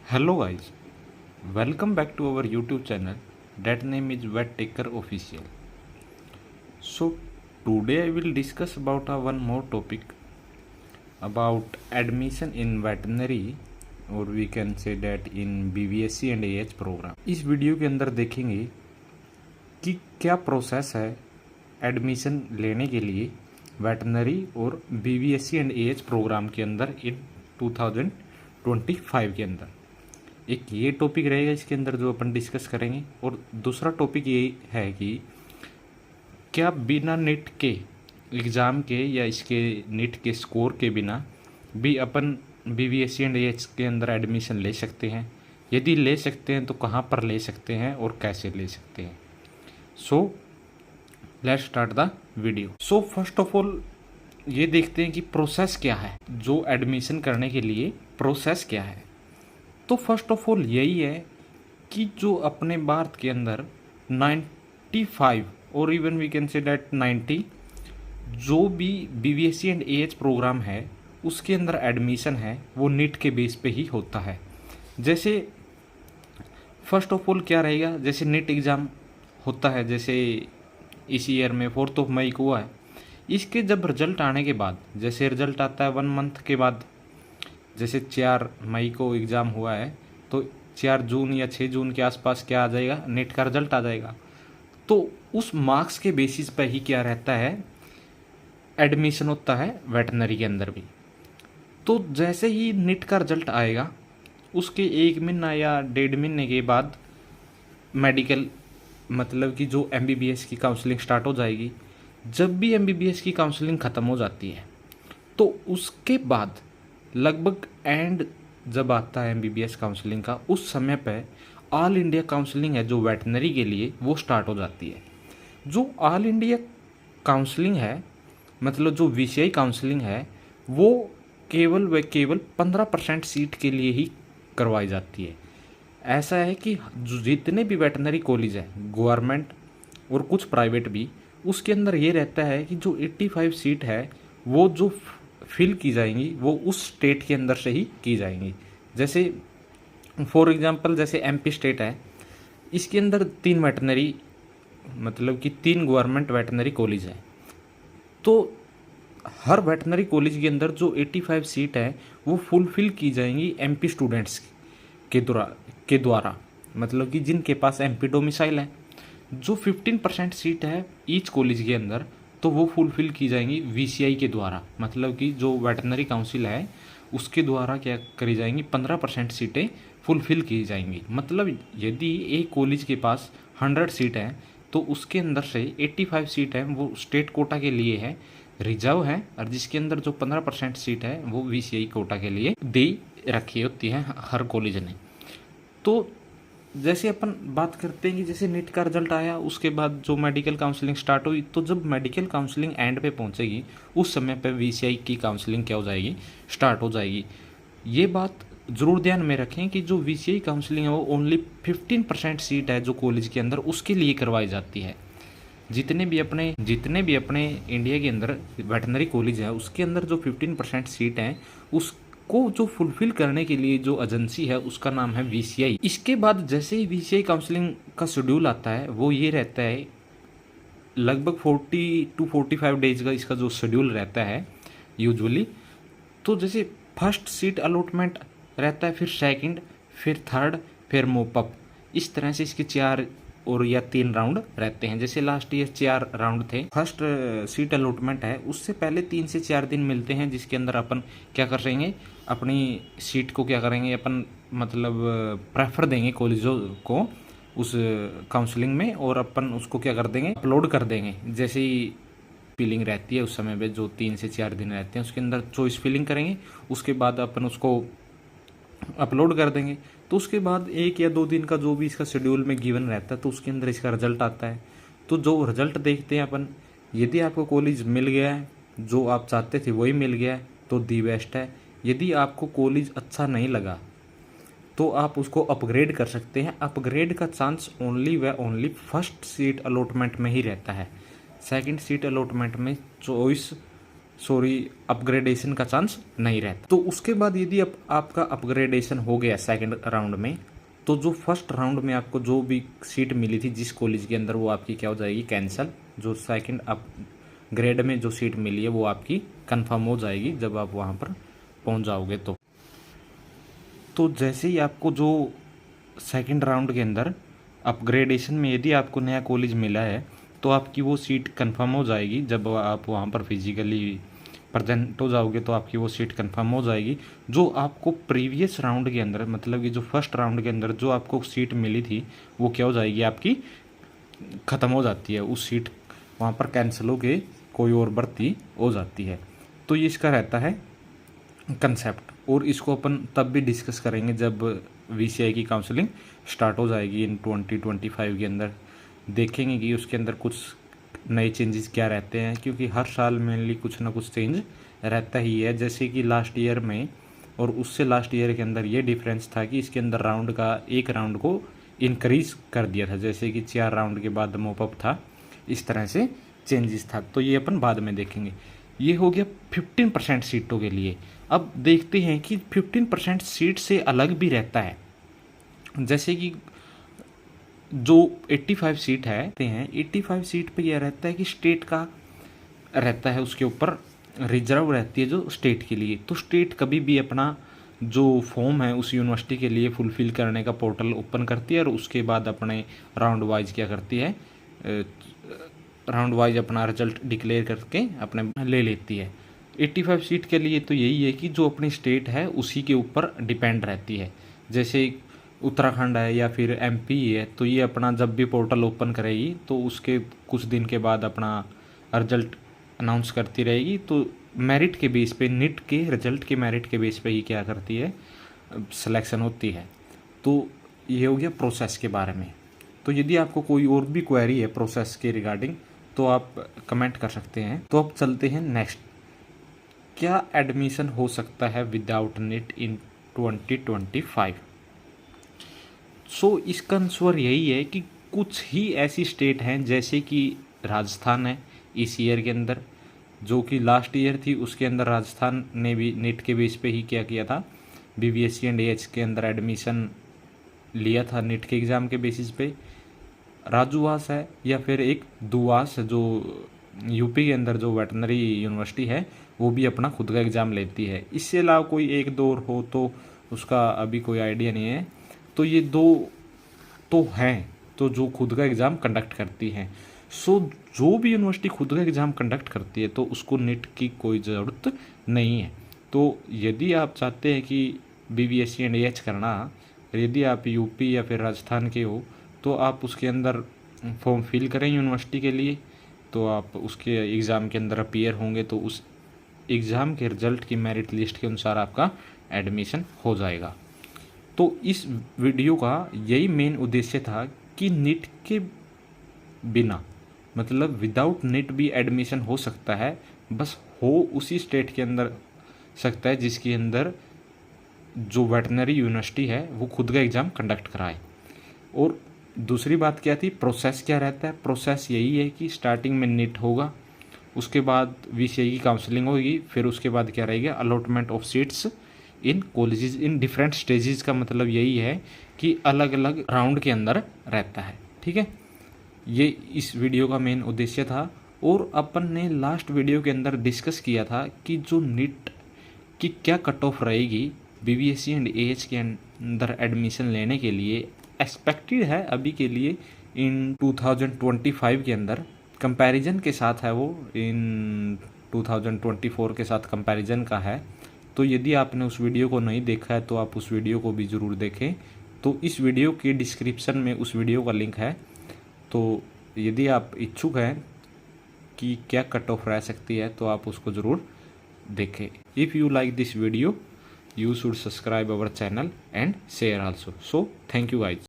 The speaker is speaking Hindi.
Hello guys, welcome back to our YouTube channel. That name is Vet Taker Official. So today I will discuss about one more topic about admission in veterinary, or we can say that in BVSC and AH program. इस वीडियो के अंदर देखेंगे कि क्या प्रोसेस है एडमिशन लेने के लिए वेटनरी और BVSC एंड AH प्रोग्राम के अंदर इन 2025 के अंदर। एक ये टॉपिक रहेगा इसके अंदर जो अपन डिस्कस करेंगे, और दूसरा टॉपिक ये है कि क्या बिना नीट के एग्ज़ाम के या इसके नीट के स्कोर के बिना भी अपन BVSC एंड AH के अंदर एडमिशन ले सकते हैं। यदि ले सकते हैं तो कहाँ पर ले सकते हैं और कैसे ले सकते हैं। So let's start the video. So first of all ये देखते हैं कि प्रोसेस क्या है, जो एडमिशन करने के लिए प्रोसेस क्या है। तो फर्स्ट ऑफ ऑल यही है कि जो अपने भारत के अंदर 95 और even we can say that 90 जो भी BVSC एंड AH प्रोग्राम है उसके अंदर एडमिशन है वो नीट के बेस पे ही होता है। जैसे फर्स्ट ऑफ ऑल क्या रहेगा, जैसे नीट एग्ज़ाम होता है, जैसे इस ईयर में 4 मई को हुआ है। इसके जब रिजल्ट आने के बाद, जैसे रिजल्ट आता है 1 मंथ के बाद, जैसे 4 मई को एग्ज़ाम हुआ है तो 4 जून या 6 जून के आसपास क्या आ जाएगा, नीट का रिजल्ट आ जाएगा। तो उस मार्क्स के बेसिस पर ही क्या रहता है, एडमिशन होता है वेटनरी के अंदर भी। तो जैसे ही नीट का रिजल्ट आएगा उसके 1 महीना या 1.5 महीने के बाद मेडिकल, मतलब कि जो MBBS की काउंसलिंग स्टार्ट हो जाएगी। जब भी MBBS की काउंसलिंग ख़त्म हो जाती है तो उसके बाद लगभग एंड जब आता है MBBS काउंसलिंग का, उस समय पे ऑल इंडिया काउंसलिंग है जो वेटनरी के लिए वो स्टार्ट हो जाती है। जो ऑल इंडिया काउंसलिंग है, मतलब जो VCI काउंसलिंग है, वो केवल व केवल 15% सीट के लिए ही करवाई जाती है। ऐसा है कि जो जितने भी वेटनरी कॉलेज है गवर्नमेंट और कुछ प्राइवेट भी, उसके अंदर ये रहता है कि जो 85 सीट है वो जो फिल की जाएंगी वो उस स्टेट के अंदर से ही की जाएंगी। जैसे फॉर एग्जांपल जैसे MP स्टेट है, इसके अंदर 3 वेटनरी, मतलब कि 3 गवर्नमेंट वेटनरी कॉलेज है। तो हर वेटनरी कॉलेज के अंदर जो 85 सीट है वो फुलफिल की जाएंगी MP स्टूडेंट्स के द्वारा, मतलब कि जिनके पास MP डोमिसाइल है। जो 15% सीट है ईच कॉलेज के अंदर, तो वो फुलफिल की जाएंगी VCI के द्वारा, मतलब कि जो वेटनरी काउंसिल है उसके द्वारा क्या करी जाएंगी, 15% सीटें फुलफिल की जाएंगी। मतलब यदि एक कॉलेज के पास 100 सीट है तो उसके अंदर से 85 सीट है वो स्टेट कोटा के लिए है, रिजर्व है, और जिसके अंदर जो 15% सीट है वो VCI कोटा के लिए दे रखी होती है हर कॉलेज ने। तो जैसे अपन बात करते हैं कि जैसे नीट का रिजल्ट आया उसके बाद जो मेडिकल काउंसलिंग स्टार्ट हुई, तो जब मेडिकल काउंसलिंग एंड पे पहुंचेगी उस समय पे VCI की काउंसलिंग क्या हो जाएगी, स्टार्ट हो जाएगी। ये बात ज़रूर ध्यान में रखें कि जो VCI काउंसलिंग है वो ओनली 15% सीट है जो कॉलेज के अंदर उसके लिए करवाई जाती है। जितने भी अपने इंडिया के अंदर वेटनरी कॉलेज है उसके अंदर जो 15% सीट हैं उसको जो फुलफिल करने के लिए जो एजेंसी है उसका नाम है VCI। इसके बाद जैसे ही VCI काउंसलिंग का शेड्यूल आता है वो ये रहता है, लगभग 40 to 45 डेज का इसका जो शेड्यूल रहता है यूजुअली। तो जैसे फर्स्ट सीट अलॉटमेंट रहता है, फिर सेकंड, फिर थर्ड, फिर मोपअप, इस तरह से इसके 4 और या 3 राउंड रहते हैं। जैसे लास्ट ईयर 4 राउंड थे। फर्स्ट सीट अलॉटमेंट है उससे पहले 3 से 4 दिन मिलते हैं जिसके अंदर अपन क्या करेंगे, अपनी सीट को क्या करेंगे अपन, मतलब प्रेफर देंगे कॉलेजों को उस काउंसलिंग में, और अपन उसको क्या कर देंगे, अपलोड कर देंगे। जैसे ही फिलिंग रहती है उस समय पे जो 3 से 4 दिन रहते हैं उसके अंदर चॉइस फिलिंग करेंगे, उसके बाद अपन उसको अपलोड कर देंगे। तो उसके बाद 1 या 2 दिन का जो भी इसका शेड्यूल में गिवन रहता है तो उसके अंदर इसका रिजल्ट आता है। तो जो रिजल्ट देखते हैं अपन, यदि आपको कॉलेज मिल गया है, जो आप चाहते थे वही मिल गया है तो दी बेस्ट है। यदि आपको कॉलेज अच्छा नहीं लगा तो आप उसको अपग्रेड कर सकते हैं। अपग्रेड का चांस ओनली व ओनली फर्स्ट सीट अलॉटमेंट में ही रहता है। सेकंड सीट अलॉटमेंट में चॉइस अपग्रेडेशन का चांस नहीं रहता। तो उसके बाद यदि आपका अपग्रेडेशन हो गया सेकंड राउंड में, तो जो फर्स्ट राउंड में आपको जो भी सीट मिली थी जिस कॉलेज के अंदर, वो आपकी क्या हो जाएगी, कैंसिल। जो सेकंड अपग्रेड में जो सीट मिली है वो आपकी कंफर्म हो जाएगी जब आप वहाँ पर पहुँच जाओगे। तो जैसे ही आपको जो सेकंड राउंड के अंदर अपग्रेडेशन में यदि आपको नया कॉलेज मिला है, तो आपकी वो सीट कंफर्म हो जाएगी। जब आप वहाँ पर फिजिकली प्रेजेंट हो जाओगे तो आपकी वो सीट कंफर्म हो जाएगी। जो आपको प्रीवियस राउंड के अंदर, मतलब कि जो फर्स्ट राउंड के अंदर जो आपको सीट मिली थी, वो क्या हो जाएगी, आपकी ख़त्म हो जाती है। उस सीट वहाँ पर कैंसिल होके कोई और भर्ती हो जाती है। तो ये इसका रहता है कंसेप्ट, और इसको अपन तब भी डिस्कस करेंगे जब VCI की काउंसलिंग स्टार्ट हो जाएगी इन 2025 के अंदर। देखेंगे कि उसके अंदर कुछ नए चेंजेस क्या रहते हैं, क्योंकि हर साल मेनली कुछ ना कुछ चेंज रहता ही है। जैसे कि लास्ट ईयर में और उससे लास्ट ईयर के अंदर ये डिफरेंस था कि इसके अंदर राउंड का एक राउंड को इंक्रीज कर दिया था, जैसे कि 4 राउंड के बाद मोपअप था, इस तरह से चेंजेस था। तो ये अपन बाद में देखेंगे। ये हो गया 15% सीटों के लिए। अब देखते हैं कि 15% सीट से अलग भी रहता है। जैसे कि जो 85 सीट है 85 सीट पे यह रहता है कि स्टेट का रहता है, उसके ऊपर रिजर्व रहती है जो स्टेट के लिए। तो स्टेट कभी भी अपना जो फॉर्म है उस यूनिवर्सिटी के लिए फुलफिल करने का पोर्टल ओपन करती है, और उसके बाद अपने राउंड वाइज क्या करती है, राउंड वाइज अपना रिजल्ट डिक्लेयर करके अपने ले लेती है। 85 सीट के लिए तो यही है कि जो अपनी स्टेट है उसी के ऊपर डिपेंड रहती है। जैसे उत्तराखंड है या फिर MP है, तो ये अपना जब भी पोर्टल ओपन करेगी तो उसके कुछ दिन के बाद अपना रिजल्ट अनाउंस करती रहेगी। तो मेरिट के बेस पे, नीट के रिजल्ट के मेरिट के बेस पे ही क्या करती है, सिलेक्शन होती है। तो ये हो गया प्रोसेस के बारे में। तो यदि आपको कोई और भी क्वेरी है प्रोसेस के रिगार्डिंग, तो आप कमेंट कर सकते हैं। तो अब चलते हैं नेक्स्ट, क्या एडमिशन हो सकता है विदाउट नीट इन 2025। इसका आंसर यही है कि कुछ ही ऐसी स्टेट हैं, जैसे कि राजस्थान है इस ईयर के अंदर, जो कि लास्ट ईयर थी उसके अंदर राजस्थान ने भी नीट के बेस पे ही क्या किया था, BBSC एंड AH के अंदर एडमिशन लिया था नीट के एग्ज़ाम के बेसिस पे। राजूवास है या फिर एक दुआस जो UP के अंदर जो वेटनरी यूनिवर्सिटी है, वो भी अपना खुद का एग्ज़ाम लेती है। इससे अलावा कोई एक दो और हो तो उसका अभी कोई आइडिया नहीं है। तो ये 2 तो हैं तो जो खुद का एग्ज़ाम कंडक्ट करती हैं। जो भी यूनिवर्सिटी खुद का एग्ज़ाम कंडक्ट करती है तो उसको नीट की कोई ज़रूरत नहीं है। तो यदि आप चाहते हैं कि BBSC एंड AH करना, यदि आप UP या फिर राजस्थान के हो, तो आप उसके अंदर फॉर्म फिल करें यूनिवर्सिटी के लिए। तो आप उसके एग्ज़ाम के अंदर अपीयर होंगे, तो उस एग्ज़ाम के रिज़ल्ट की मेरिट लिस्ट के अनुसार आपका एडमिशन हो जाएगा। तो इस वीडियो का यही मेन उद्देश्य था कि नीट के बिना, मतलब विदाउट नीट भी एडमिशन हो सकता है, बस हो उसी स्टेट के अंदर सकता है जिसके अंदर जो वेटनरी यूनिवर्सिटी है वो खुद का एग्ज़ाम कंडक्ट कराए। और दूसरी बात क्या थी, प्रोसेस क्या रहता है। प्रोसेस यही है कि स्टार्टिंग में नीट होगा, उसके बाद VCI की काउंसलिंग होगी, फिर उसके बाद क्या रहेगा, allotment of seats in colleges in different stages. का मतलब यही है कि अलग अलग राउंड के अंदर रहता है। ठीक है, ये इस वीडियो का मेन उद्देश्य था। और अपन ने लास्ट वीडियो के अंदर डिस्कस किया था कि जो नीट की क्या कट ऑफ रहेगी BBSC एंड AH के अंदर एडमिशन लेने के लिए, एक्सपेक्टेड है अभी के लिए इन 2025 के अंदर। कंपैरिजन के साथ है वो, इन 2024 के साथ कंपैरिजन का है। तो यदि आपने उस वीडियो को नहीं देखा है तो आप उस वीडियो को भी ज़रूर देखें। तो इस वीडियो के डिस्क्रिप्शन में उस वीडियो का लिंक है। तो यदि आप इच्छुक हैं कि क्या कट ऑफ रह सकती है तो आप उसको ज़रूर देखें। If you like this video, you should subscribe our channel and share also. So thank you guys.